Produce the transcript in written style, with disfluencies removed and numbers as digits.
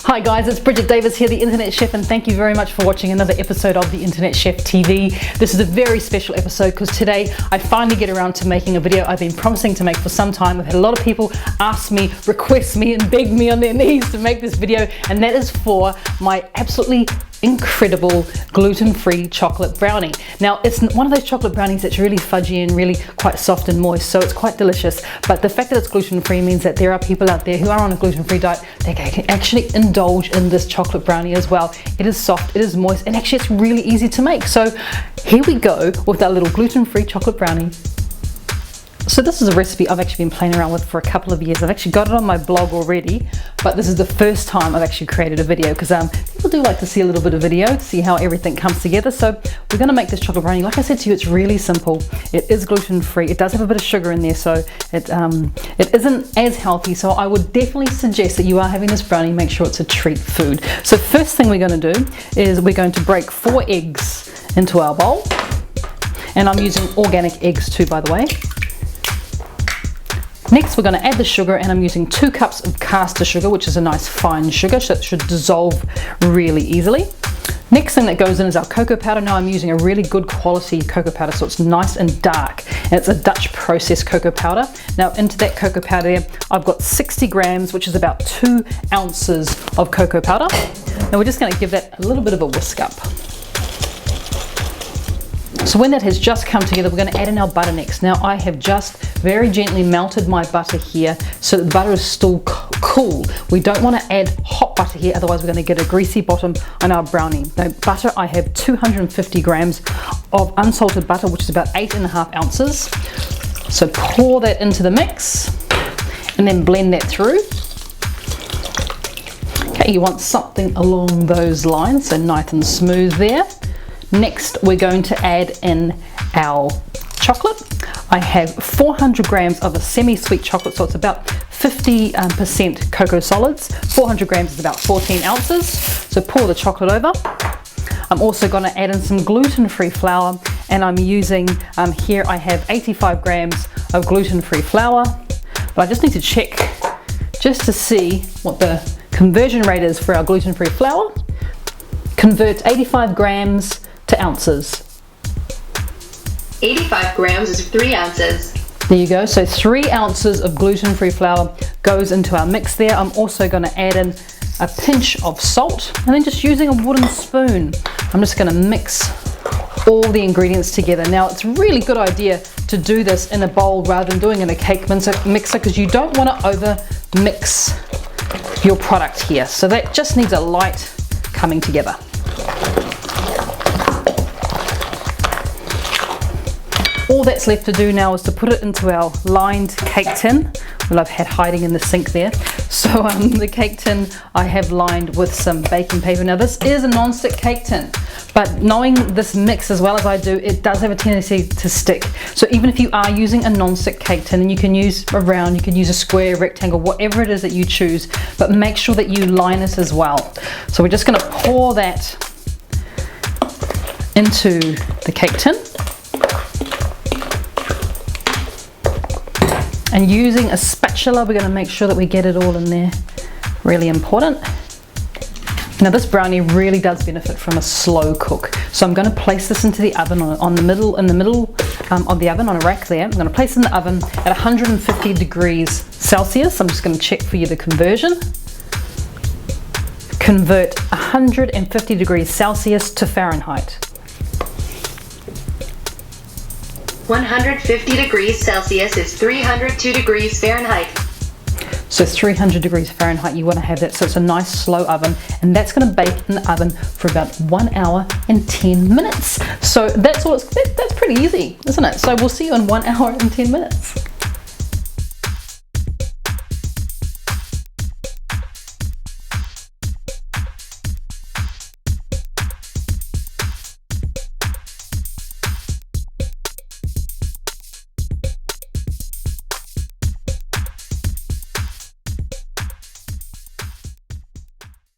Hi guys, it's Bridget Davis here, the Internet Chef, and thank you very much for watching another episode of the Internet Chef TV. This is a very special episode because today I finally get around to making a video I've been promising to make for some time. I've had a lot of people ask me, request me, and beg me on their knees to make this video, and that is for my absolutely incredible gluten-free chocolate brownie. Now, it's one of those chocolate brownies that's really fudgy and really quite soft and moist, so it's quite delicious. But the fact that it's gluten-free means that there are people out there who are on a gluten-free diet that can actually indulge in this chocolate brownie as well. It is soft, it is moist, and actually it's really easy to make. So here we go with our little gluten-free chocolate brownie. So this is a recipe I've actually been playing around with for a couple of years. I've actually got it on my blog already, but this is the first time I've actually created a video because people do like to see a little bit of video to see how everything comes together. So we're going to make this chocolate brownie. Like I said to you, it's really simple. It is gluten-free. It does have a bit of sugar in there, so it isn't as healthy. So I would definitely suggest that you are having this brownie, make sure it's a treat food. So first thing we're going to do is we're going to break 4 eggs into our bowl. And I'm using organic eggs too, by the way. Next, we're going to add the sugar, and I'm using 2 cups of caster sugar, which is a nice fine sugar, so it should dissolve really easily. Next thing that goes in is our cocoa powder. Now I'm using a really good quality cocoa powder, so it's nice and dark, and it's a Dutch processed cocoa powder. Now into that cocoa powder there, I've got 60 grams, which is about 2 ounces of cocoa powder. Now we're just going to give that a little bit of a whisk up. So when that has just come together, we're going to add in our butter next. Now I have just very gently melted my butter here so that the butter is still cool. We don't want to add hot butter here, otherwise we're going to get a greasy bottom on our brownie. Now butter, I have 250 grams of unsalted butter, which is about 8.5 ounces. So pour that into the mix and then blend that through. Okay, you want something along those lines, so nice and smooth there. Next, we're going to add in our chocolate. I have 400 grams of a semi-sweet chocolate, so it's about 50% cocoa solids. 400 grams is about 14 ounces. So pour the chocolate over. I'm also going to add in some gluten-free flour, and I'm using, here I have 85 grams of gluten-free flour. But I just need to check just to see what the conversion rate is for our gluten-free flour. Convert 85 grams to ounces. 85 grams is 3 ounces. There you go. So 3 ounces of gluten-free flour goes into our mix there. I'm also going to add in a pinch of salt, and then just using a wooden spoon, I'm just going to mix all the ingredients together. Now it's a really good idea to do this in a bowl rather than doing it in a cake mixer because you don't want to over mix your product here. So that just needs a light coming together. All that's left to do now is to put it into our lined cake tin that I've had hiding in the sink there. So the cake tin I have lined with some baking paper. Now this is a non-stick cake tin, but knowing this mix as well as I do, it does have a tendency to stick. So even if you are using a non-stick cake tin, and you can use a round, you can use a square, rectangle, whatever it is that you choose, but make sure that you line it as well. So we're just going to pour that into the cake tin. And using a spatula, we're going to make sure that we get it all in there. Really important. Now this brownie really does benefit from a slow cook. So I'm going to place this into the oven in the middle of the oven on a rack there. I'm going to place it in the oven at 150 degrees Celsius. I'm just going to check for you the conversion. Convert 150 degrees Celsius to Fahrenheit. 150 degrees Celsius is 302 degrees Fahrenheit. So 300 degrees Fahrenheit, you want to have that, so it's a nice slow oven, and that's going to bake in the oven for about 1 hour and 10 minutes. So that's pretty easy, isn't it? So we'll see you in 1 hour and 10 minutes.